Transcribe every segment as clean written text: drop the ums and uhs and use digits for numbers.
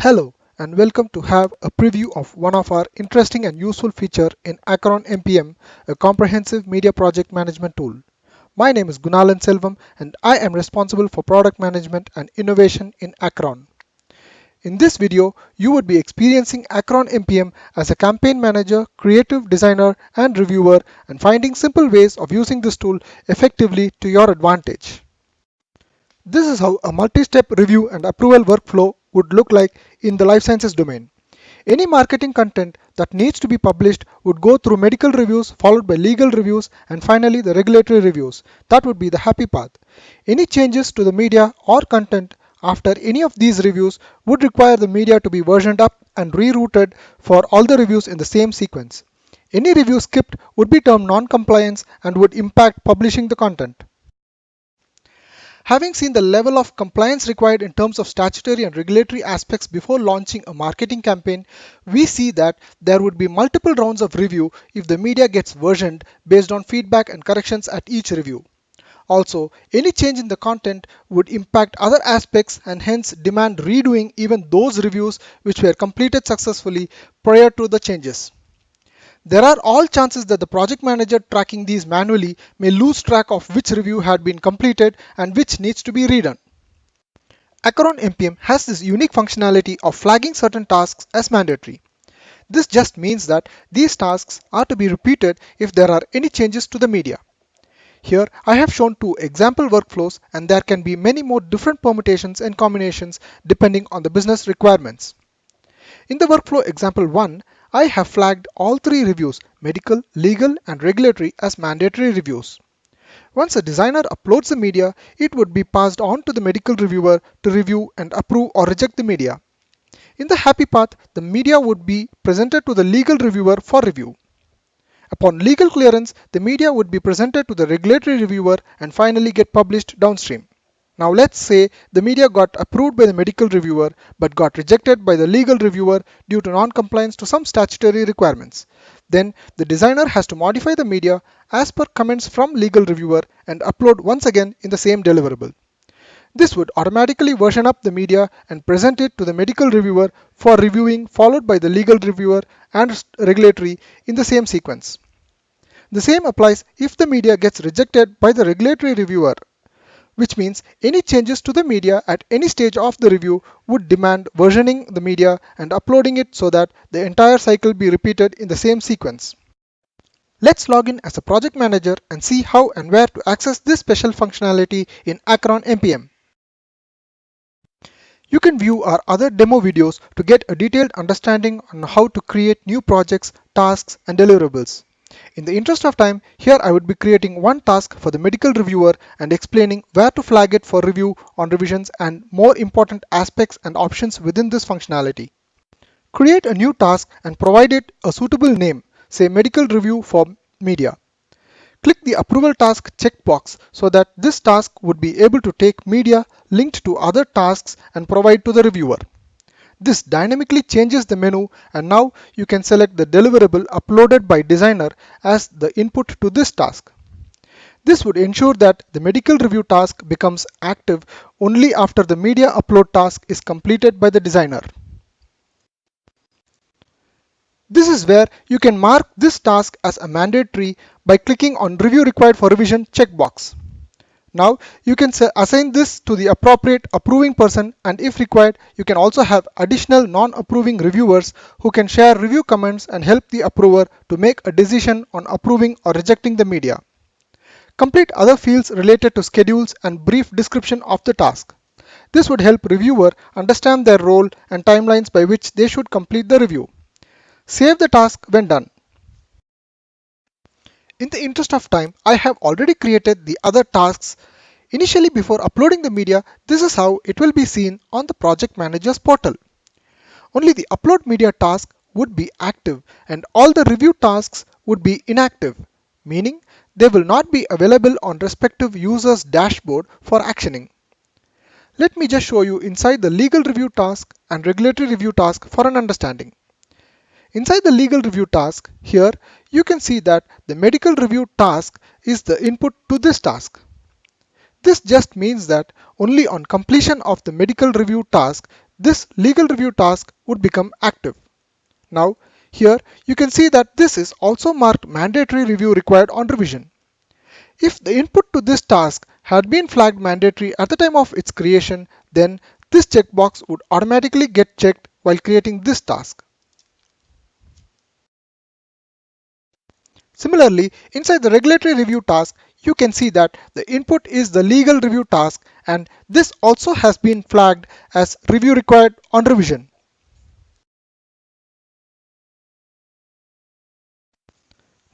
Hello and welcome to have a preview of one of our interesting and useful feature in Acron MPM, a comprehensive media project management tool. My name is Gunalan Selvam and I am responsible for product management and innovation in Acron. In this video, you would be experiencing Acron MPM as a campaign manager, creative designer and reviewer and finding simple ways of using this tool effectively to your advantage. This is how a multi-step review and approval workflow would look like in the life sciences domain. Any marketing content that needs to be published would go through medical reviews, followed by legal reviews, and finally the regulatory reviews. That would be the happy path. Any changes to the media or content after any of these reviews would require the media to be versioned up and rerouted for all the reviews in the same sequence. Any review skipped would be termed non-compliance and would impact publishing the content. Having seen the level of compliance required in terms of statutory and regulatory aspects before launching a marketing campaign, we see that there would be multiple rounds of review if the media gets versioned based on feedback and corrections at each review. Also, any change in the content would impact other aspects and hence demand redoing even those reviews which were completed successfully prior to the changes. There are all chances that the project manager tracking these manually may lose track of which review had been completed and which needs to be redone. Acron MPM has this unique functionality of flagging certain tasks as mandatory. This just means that these tasks are to be repeated if there are any changes to the media. Here I have shown two example workflows and there can be many more different permutations and combinations depending on the business requirements. In the workflow example 1, I have flagged all three reviews, medical, legal and regulatory as mandatory reviews. Once a designer uploads the media, it would be passed on to the medical reviewer to review and approve or reject the media. In the happy path, the media would be presented to the legal reviewer for review. Upon legal clearance, the media would be presented to the regulatory reviewer and finally get published downstream. Now let's say the media got approved by the medical reviewer but got rejected by the legal reviewer due to non-compliance to some statutory requirements. Then the designer has to modify the media as per comments from legal reviewer and upload once again in the same deliverable. This would automatically version up the media and present it to the medical reviewer for reviewing, followed by the legal reviewer and regulatory in the same sequence. The same applies if the media gets rejected by the regulatory reviewer, which means any changes to the media at any stage of the review would demand versioning the media and uploading it so that the entire cycle be repeated in the same sequence. Let's log in as a project manager and see how and where to access this special functionality in Acron MPM. You can view our other demo videos to get a detailed understanding on how to create new projects, tasks, and deliverables. In the interest of time, here I would be creating one task for the medical reviewer and explaining where to flag it for review on revisions and more important aspects and options within this functionality. Create a new task and provide it a suitable name, say medical review for media. Click the approval task checkbox so that this task would be able to take media linked to other tasks and provide to the reviewer. This dynamically changes the menu and now you can select the deliverable uploaded by designer as the input to this task. This would ensure that the medical review task becomes active only after the media upload task is completed by the designer. This is where you can mark this task as a mandatory by clicking on Review Required for Revision checkbox. Now you can assign this to the appropriate approving person, and if required, you can also have additional non-approving reviewers who can share review comments and help the approver to make a decision on approving or rejecting the media. Complete other fields related to schedules and brief description of the task. This would help reviewer understand their role and timelines by which they should complete the review. Save the task when done. In the interest of time, I have already created the other tasks. Initially, before uploading the media, this is how it will be seen on the project manager's portal. Only the upload media task would be active and all the review tasks would be inactive, meaning they will not be available on respective user's dashboard for actioning. Let me just show you inside the legal review task and regulatory review task for an understanding. Inside the legal review task, here you can see that the medical review task is the input to this task. This just means that only on completion of the medical review task, this legal review task would become active. Now, here you can see that this is also marked mandatory review required on revision. If the input to this task had been flagged mandatory at the time of its creation, then this checkbox would automatically get checked while creating this task. Similarly, inside the regulatory review task, you can see that the input is the legal review task, and this also has been flagged as review required on revision.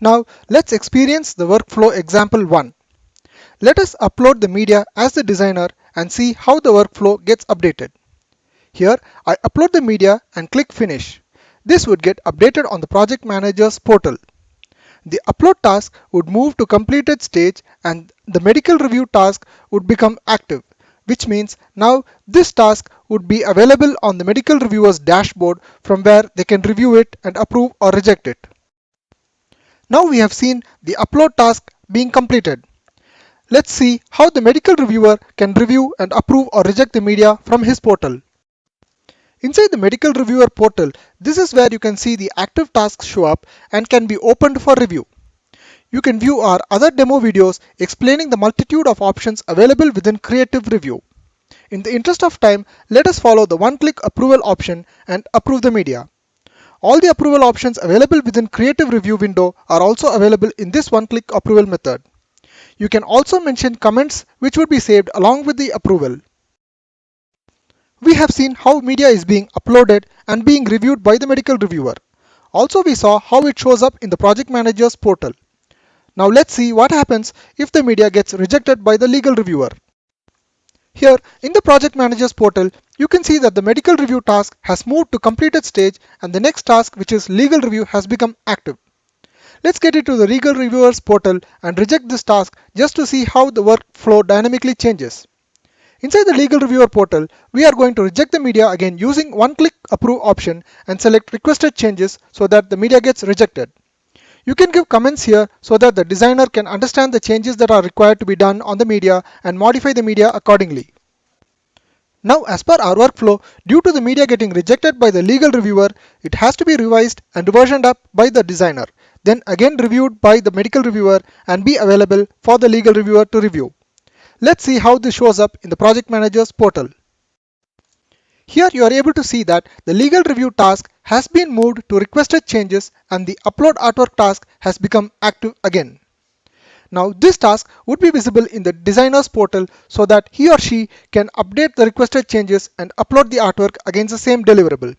Now let's experience the workflow example 1. Let us upload the media as the designer and see how the workflow gets updated. Here I upload the media and click finish. This would get updated on the project manager's portal. The upload task would move to completed stage and the medical review task would become active, which means now this task would be available on the medical reviewer's dashboard from where they can review it and approve or reject it. Now we have seen the upload task being completed. Let's see how the medical reviewer can review and approve or reject the media from his portal. Inside the medical reviewer portal, this is where you can see the active tasks show up and can be opened for review. You can view our other demo videos explaining the multitude of options available within Creative Review. In the interest of time, let us follow the one-click approval option and approve the media. All the approval options available within Creative Review window are also available in this one-click approval method. You can also mention comments which would be saved along with the approval. We have seen how media is being uploaded and being reviewed by the medical reviewer. Also we saw how it shows up in the project manager's portal. Now let's see what happens if the media gets rejected by the legal reviewer. Here in the project manager's portal, you can see that the medical review task has moved to completed stage and the next task, which is legal review, has become active. Let's get into the legal reviewer's portal and reject this task just to see how the workflow dynamically changes. Inside the legal reviewer portal, we are going to reject the media again using one-click approve option and select requested changes so that the media gets rejected. You can give comments here so that the designer can understand the changes that are required to be done on the media and modify the media accordingly. Now as per our workflow, due to the media getting rejected by the legal reviewer, it has to be revised and versioned up by the designer, then again reviewed by the medical reviewer and be available for the legal reviewer to review. Let's see how this shows up in the project manager's portal. Here you are able to see that the legal review task has been moved to requested changes and the upload artwork task has become active again. Now this task would be visible in the designer's portal so that he or she can update the requested changes and upload the artwork against the same deliverable.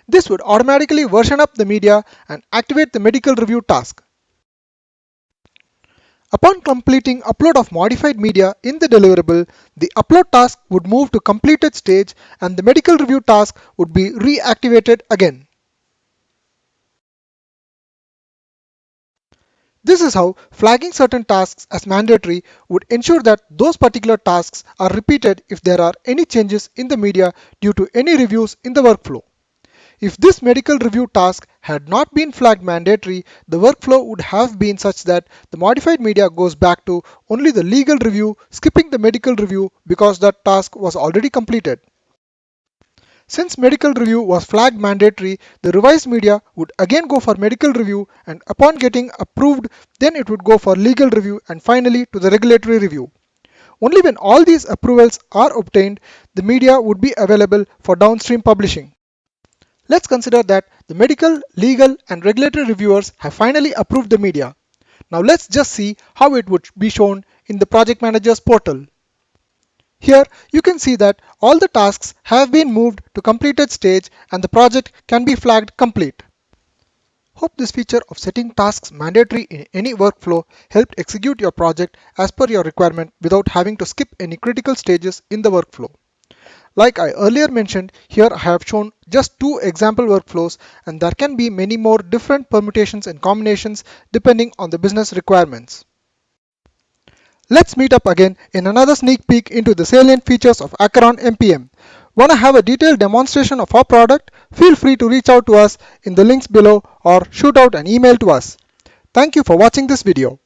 This would automatically version up the media and activate the medical review task. Upon completing upload of modified media in the deliverable, the upload task would move to completed stage and the medical review task would be reactivated again. This is how flagging certain tasks as mandatory would ensure that those particular tasks are repeated if there are any changes in the media due to any reviews in the workflow. If this medical review task had not been flagged mandatory, the workflow would have been such that the modified media goes back to only the legal review, skipping the medical review because that task was already completed. Since medical review was flagged mandatory, the revised media would again go for medical review and upon getting approved, then it would go for legal review and finally to the regulatory review. Only when all these approvals are obtained, the media would be available for downstream publishing. Let's consider that the medical, legal and regulatory reviewers have finally approved the media. Now let's just see how it would be shown in the project manager's portal. Here you can see that all the tasks have been moved to completed stage and the project can be flagged complete. Hope this feature of setting tasks mandatory in any workflow helped execute your project as per your requirement without having to skip any critical stages in the workflow. Like I earlier mentioned, here I have shown just 2 example workflows and there can be many more different permutations and combinations depending on the business requirements. Let's meet up again in another sneak peek into the salient features of Acheron MPM. Wanna have a detailed demonstration of our product? Feel free to reach out to us in the links below or shoot out an email to us. Thank you for watching this video.